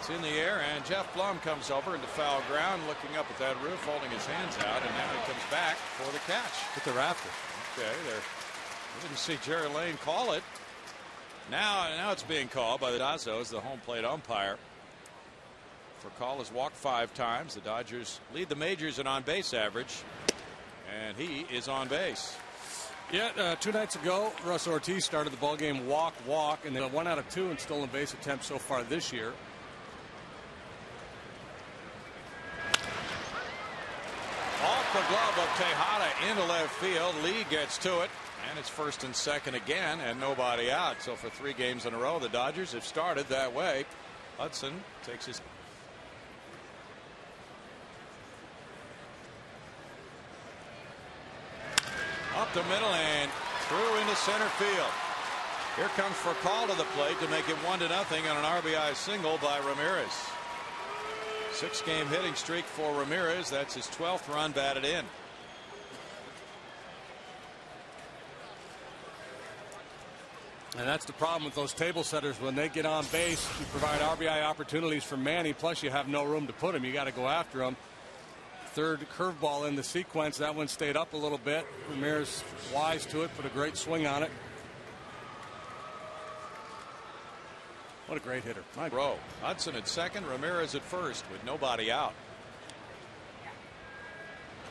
It's in the air, and Jeff Blum comes over into foul ground, looking up at that roof, holding his hands out, and now he comes back for the catch. Hit the rafter. Okay, there. We didn't see Jerry Lane call it. Now it's being called by the Astros, the home plate umpire. For call has walked 5 times. The Dodgers lead the majors in on-base average, and he is on base. Yeah, 2 nights ago, Russ Ortiz started the ball game walk, and then 1 out of 2 in stolen base attempts so far this year. Off the glove of Tejada into left field. Lee gets to it, and it's first and second again, and nobody out. So for 3 games in a row, the Dodgers have started that way. Hudson takes his. Up the middle and through into center field. Here comes Furcal to the plate to make it 1-0 on an RBI single by Ramirez. 6-game hitting streak for Ramirez. That's his 12th run batted in. And that's the problem with those table setters. When they get on base, you provide RBI opportunities for Manny, plus you have no room to put him. You got to go after him. Third curveball in the sequence. That one stayed up a little bit. Ramirez wise to it, put a great swing on it. What a great hitter. Row. Hudson at second, Ramirez at first with nobody out.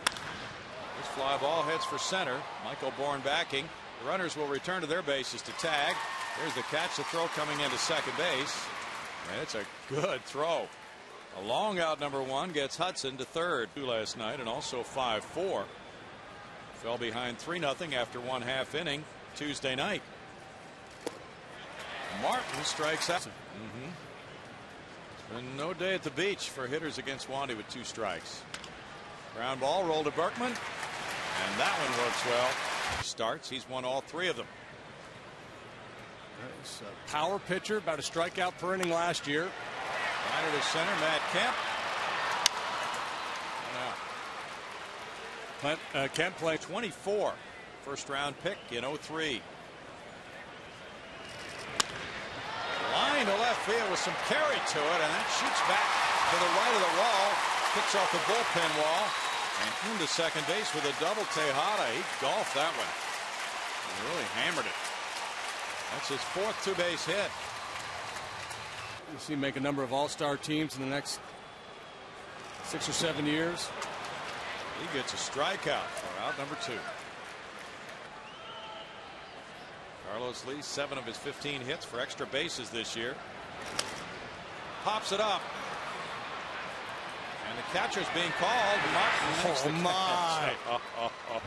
This fly ball heads for center. Michael Bourne backing. The runners will return to their bases to tag. There's the catch. The throw coming into second base. And it's a good throw. A long out number 1 gets Hudson to third. Last night and also 5-4. Fell behind 3-0 after 1/2 inning Tuesday night. Martin strikes out. And no day at the beach for hitters against Wandy with 2 strikes. Ground ball rolled to Berkman, and that one works well. Starts. He's won all 3 of them. He's a power pitcher, about a strikeout per inning last year. Liner to center, Matt Kemp. Kemp played 24. First round pick in 03. Line to left field with some carry to it, and that shoots back to the right of the wall. Picks off the bullpen wall and into second base with a double. Tejada. He golfed that one. He really hammered it. That's his 4th 2-base hit. You see him make a number of all-star teams in the next 6 or 7 years. He gets a strikeout for out number 2. Carlos Lee, 7 of his 15 hits for extra bases this year. Pops it up. And the catcher's being called. Martin makes the catch.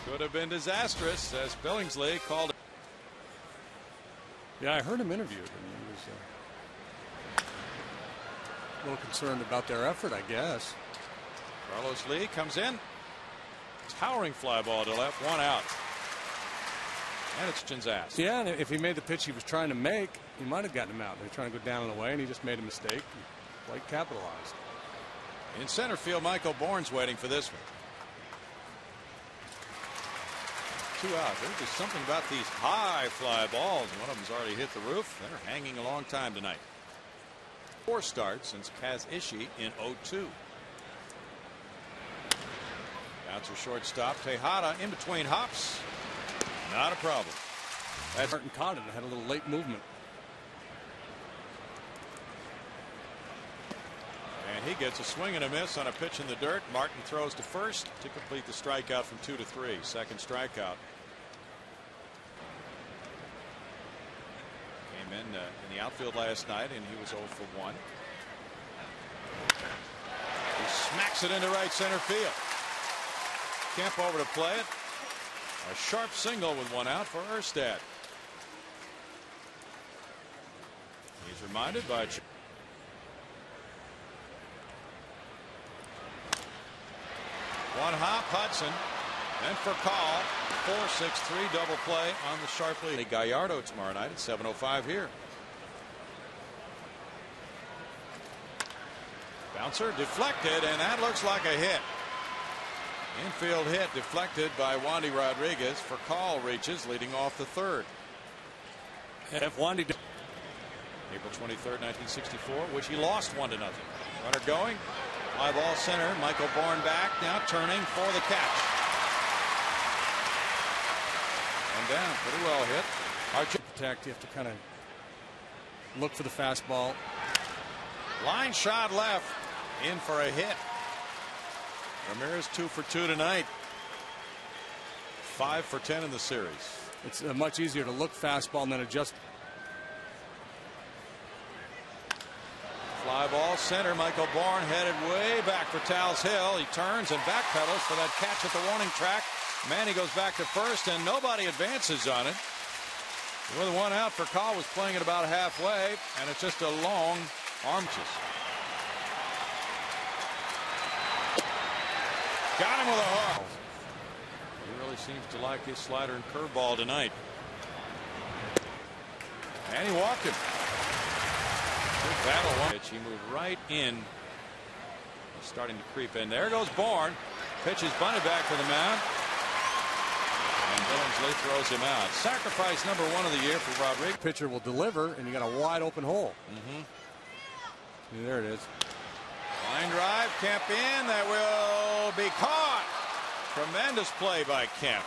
Could have been disastrous, as Billingsley called it. Yeah, I heard him interviewed, and he was a little concerned about their effort, I guess. Carlos Lee comes in. Towering fly ball to left, 1 out. And it's Chin's ass. Yeah, and if he made the pitch he was trying to make, he might have gotten him out. They were trying to go down and away, and he just made a mistake. Quite capitalized. In center field, Michael Bourne's waiting for this one. 2 out. There's just something about these high fly balls. One of them's already hit the roof. They're hanging a long time tonight. 4 starts since Kaz Ishii in 02. Bouncer shortstop. Tejada in between hops. Not a problem. That's Martin caught it and had a little late movement. And he gets a swing and a miss on a pitch in the dirt. Martin throws to first to complete the strikeout from 2 to 3. Second strikeout. Came in the outfield last night, and he was 0 for 1. He smacks it into right center field. Kemp over to play it. A sharp single with 1 out for Erstad. He's reminded by one hop. Hudson, and for call. 4-6-3 double play on the sharply Gallardo tomorrow night at 7:05 here. Bouncer deflected, and that looks like a hit. Infield hit deflected by Wandy Rodriguez. For call reaches, leading off the third. If Wandy April 23rd, 1964, which he lost 1-0. Runner going. Fly ball center. Michael Bourne back. Now turning for the catch. And down. Pretty well hit. Archer protect. You have to kind of look for the fastball. Line shot left. In for a hit. Ramirez 2 for 2 tonight. 5 for 10 in the series. It's much easier to look fastball and then adjust. Fly ball center. Michael Bourne headed way back for Tal's Hill. He turns and backpedals for that catch at the warning track. Manny goes back to first and nobody advances on it. With one out, for Call was playing it about halfway, and it's just a long arm kiss. Got him with a hook. He really seems to like his slider and curveball tonight. And he walked him. Good battle. He moved right in. He's starting to creep in. There goes Bourne. Pitches bunted back to the mound. And Billingsley throws him out. Sacrifice number 1 of the year for Rodriguez. Pitcher will deliver, and you got a wide open hole. There it is. Line drive, Kemp in. That will be caught. Tremendous play by Kemp.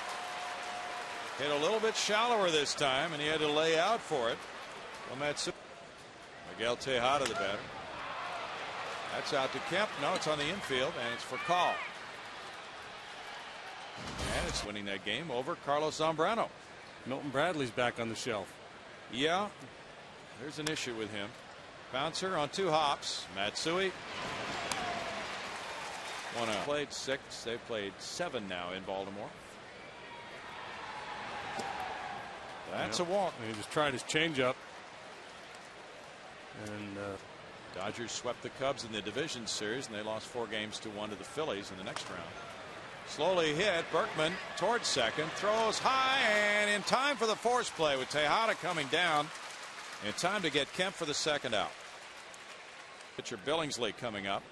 Hit a little bit shallower this time, and he had to lay out for it. Miguel Tejada, the batter. That's out to Kemp. No, it's on the infield, and it's for Call. And it's winning that game over Carlos Zambrano. Milton Bradley's back on the shelf. Yeah, there's an issue with him. Bouncer on 2 hops. Matsui. 1 out. Played 6. They've played 7 now in Baltimore. That's a walk. He just tried his changeup. And Dodgers swept the Cubs in the division series, and they lost 4-1 to the Phillies in the next round. Slowly hit. Berkman towards second. Throws high and in time for the force play with Tejada coming down. In time to get Kemp for the second out. Pitcher Billingsley coming up.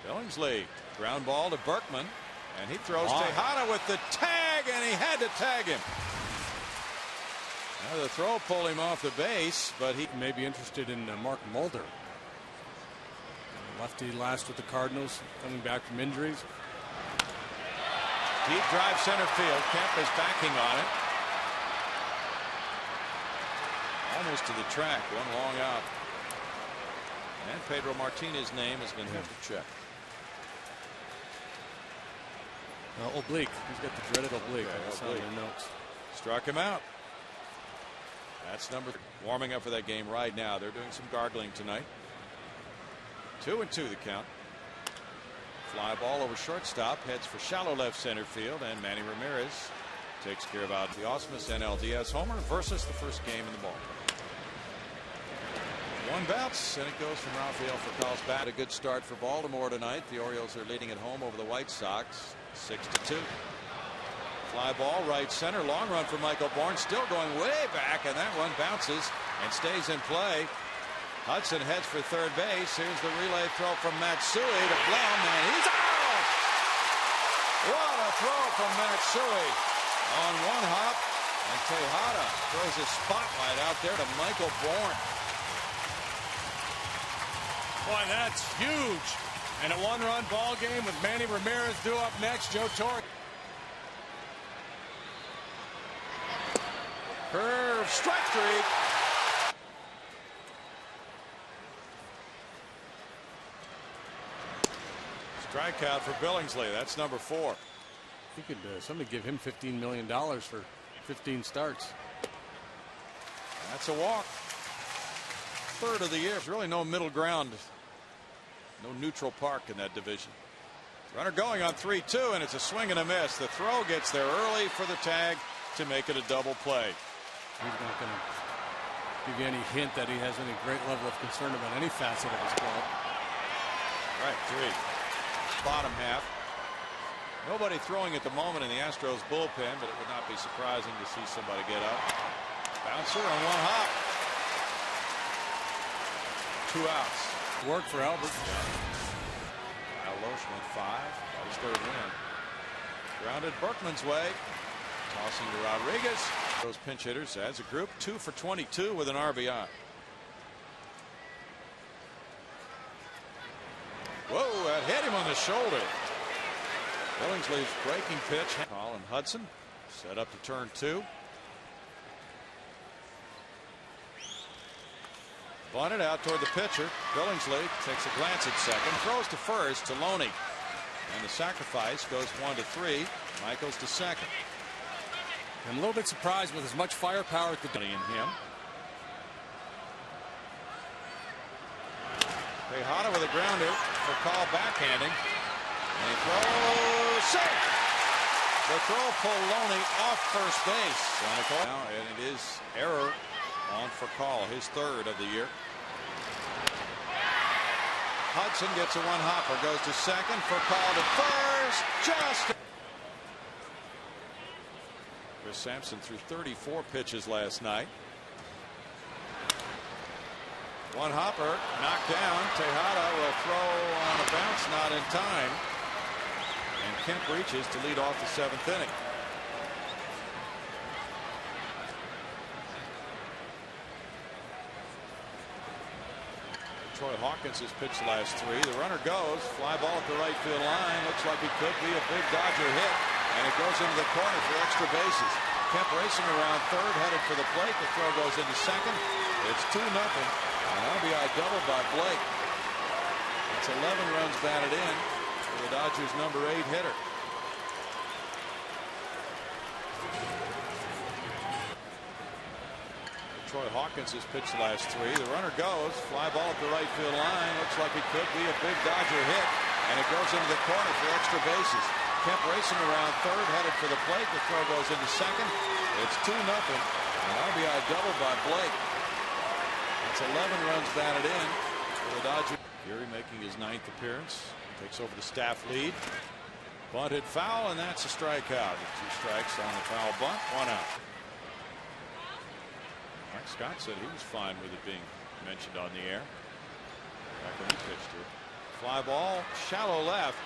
Billingsley ground ball to Berkman, and he throws Tejada with the tag, and he had to tag him. Now the throw pulled him off the base, but he may be interested in Mark Mulder. Lefty last with the Cardinals, coming back from injuries. Deep drive center field. Kemp is backing on it. Almost to the track. 1 long out. And Pedro Martinez's name has been hit to check. Oblique. He's got the dreaded oblique. Okay, oblique. Notes. Struck him out. That's number 3. Warming up for that game right now. They're doing some gargling tonight. 2-2 the count. Fly ball over shortstop. Heads for shallow left center field. And Manny Ramirez takes care of out the Osmus NLDS homer versus the first game in the ball. 1 bounce, and it goes from Rafael Furcal's bat. A good start for Baltimore tonight. The Orioles are leading at home over the White Sox 6-2. Fly ball right center. Long run for Michael Bourne. Still going way back, and that one bounces and stays in play. Hudson heads for third base. Here's the relay throw from Matsui to Blum, and he's out! What a throw from Matsui on 1 hop, and Tejada throws a spotlight out there to Michael Bourne. Boy, that's huge. And a 1-run ball game with Manny Ramirez due up next. Joe Torre. Curve, strike 3. Strikeout for Billingsley. That's number 4. You could somebody give him $15 million for 15 starts. That's a walk. 3rd of the year. There's really no middle ground. No neutral park in that division. Runner going on 3-2, and it's a swing and a miss. The throw gets there early for the tag to make it a double play. He's not going to give you any hint that he has any great level of concern about any facet of his club. Right, 3. Bottom half. Nobody throwing at the moment in the Astros bullpen, but it would not be surprising to see somebody get up. Bouncer on 1 hop. 2 outs. Work for Albert. Kyle Loesch went 5. Got his 3rd win. Grounded Berkman's way. Tossing to Rodriguez. Those pinch hitters as a group 2 for 22 with an RBI. Whoa, that hit him on the shoulder. Billingsley's breaking pitch. Colin Hudson set up to turn 2. Bunted out toward the pitcher. Billingsley takes a glance at second, throws to first to Loney. And the sacrifice goes 1-3. Michaels to second. I'm a little bit surprised with as much firepower at the in him. Tejada with a grounder for call backhanding. And he throws safe. The throw pulled Loney off first base. Now, and it is error on for call, his 3rd of the year. Hudson gets a one-hopper, goes to second for call to first. Just Chris Sampson threw 34 pitches last night. One hopper knocked down. Tejada will throw on a bounce, not in time. And Kemp reaches to lead off the 7th inning. Troy Hawkins has pitched the last 3. The runner goes. Fly ball at the right field line. Looks like it could be a big Dodger hit. And it goes into the corner for extra bases. Kemp racing around third, headed for the plate. The throw goes into second. It's 2-0. An RBI double by Blake. It's 11 runs batted in for the Dodgers' number 8 hitter. Troy Hawkins has pitched the last 3. The runner goes. Fly ball at the right field line. Looks like it could be a big Dodger hit. And it goes into the corner for extra bases. Kemp racing around third, headed for the plate. The throw goes into second. It's 2-0. An RBI double by Blake. It's 11 runs batted in for the Dodgers. Geary making his 9th appearance. Takes over the staff lead. Bunted foul, and that's a strikeout. 2 strikes on the foul bunt. 1 out. Mike Scott said he was fine with it being mentioned on the air back when he pitched here. Fly ball, shallow left.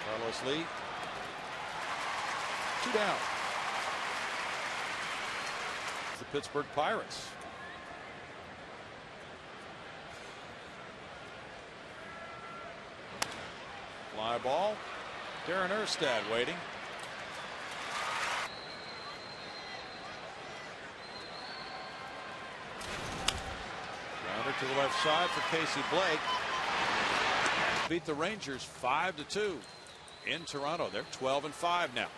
Carlos Lee. 2 down. The Pittsburgh Pirates. Fly ball. Darren Erstad waiting. Grounder to the left side for Casey Blake. Beat the Rangers 5-2 in Toronto. They're 12-5 now.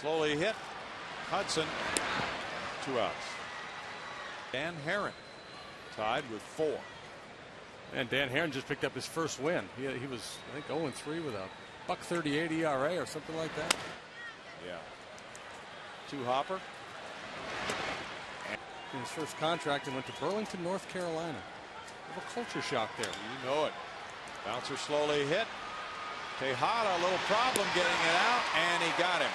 Slowly hit. Hudson. 2 outs. Dan Herron tied with 4. And Dan Herron just picked up his first win. He was, I think, 0-3 with a .138 ERA or something like that. Yeah. 2 hopper. In his first contract, and went to Burlington, North Carolina. A culture shock there. You know it. Bouncer slowly hit. Tejada, a little problem getting it out, and he got him.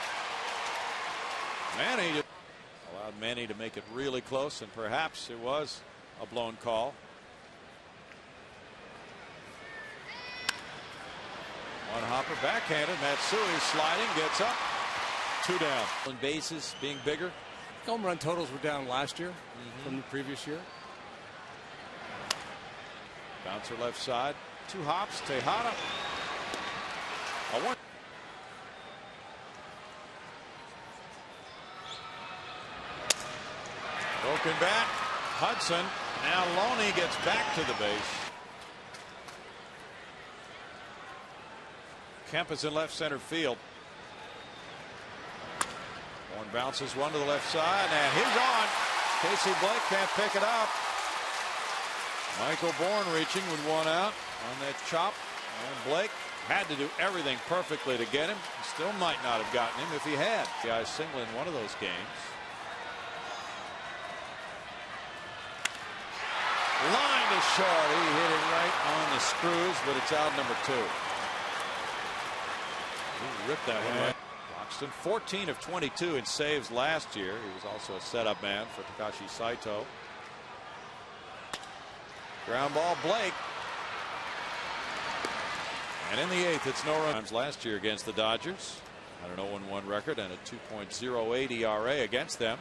Manny allowed Manny to make it really close, and perhaps it was a blown call. One hopper backhanded. Matsui sliding, gets up. 2 down. And bases being bigger. Home run totals were down last year from the previous year. Bouncer left side. 2 hops. Tejada. A 1. Broken bat. Hudson. Now Loney gets back to the base. Kemp is in left center field. One bounces one to the left side, and he's on. Casey Blake can't pick it up. Michael Bourne reaching with 1 out on that chop, and Blake had to do everything perfectly to get him. He still might not have gotten him if he had. The guy single in one of those games. Line is short. He hit it right on the screws, but it's out number 2. He ripped that one. Buxton 14 of 22 in saves last year. He was also a setup man for Takashi Saito. Ground ball, Blake. And in the 8th, it's no runs last year against the Dodgers. At an 0-1 record and a 2.08 ERA against them.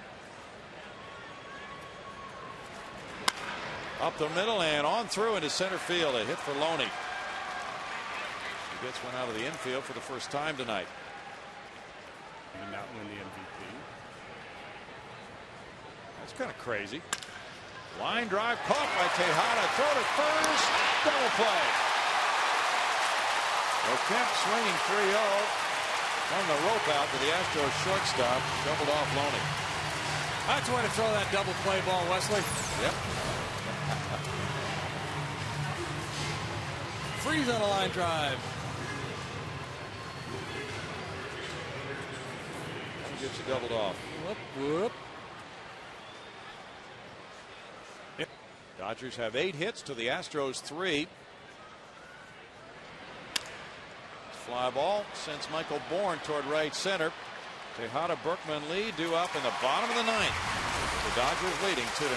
Up the middle and on through into center field. A hit for Loney. He gets one out of the infield for the first time tonight. And not win the MVP. That's kind of crazy. Line drive caught by Tejada. Throw to first. Double play. Well, Kemp swinging 3-0. On the rope out to the Astros shortstop. Doubled off Loney. That's the way to throw that double play ball, Wesley. Yep. Freeze on a line drive. Gets you doubled off. Whoop, whoop. Yep. Dodgers have 8 hits to the Astros 3. Fly ball sends Michael Bourne toward right center. Tejada, Berkman, Lee due up in the bottom of the 9th. The Dodgers leading 2-0.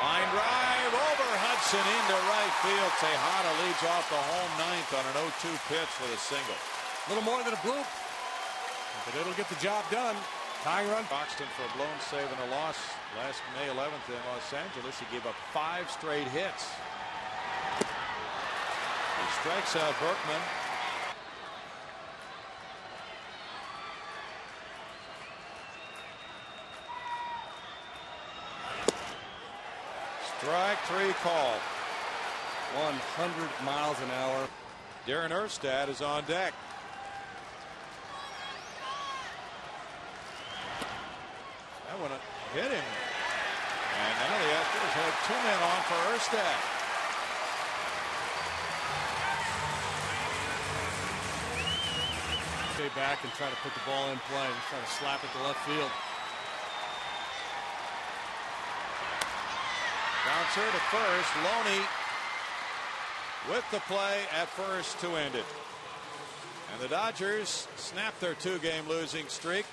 Line drive over Hudson into right field. Tejada leads off the home 9th on an 0-2 pitch with a single. A little more than a bloop, but it'll get the job done. Tying run. Buxton for a blown save and a loss last May 11th in Los Angeles. He gave up 5 straight hits. He strikes out Berkman. Strike 3 call. 100 miles an hour. Darren Erstad is on deck. That one hit him. And now the Astros have 2 men on for Erstad. Stay back and try to put the ball in play. Try to slap it to left field. Bouncer to first. Loney with the play at first to end it. And the Dodgers snap their 2-game losing streak.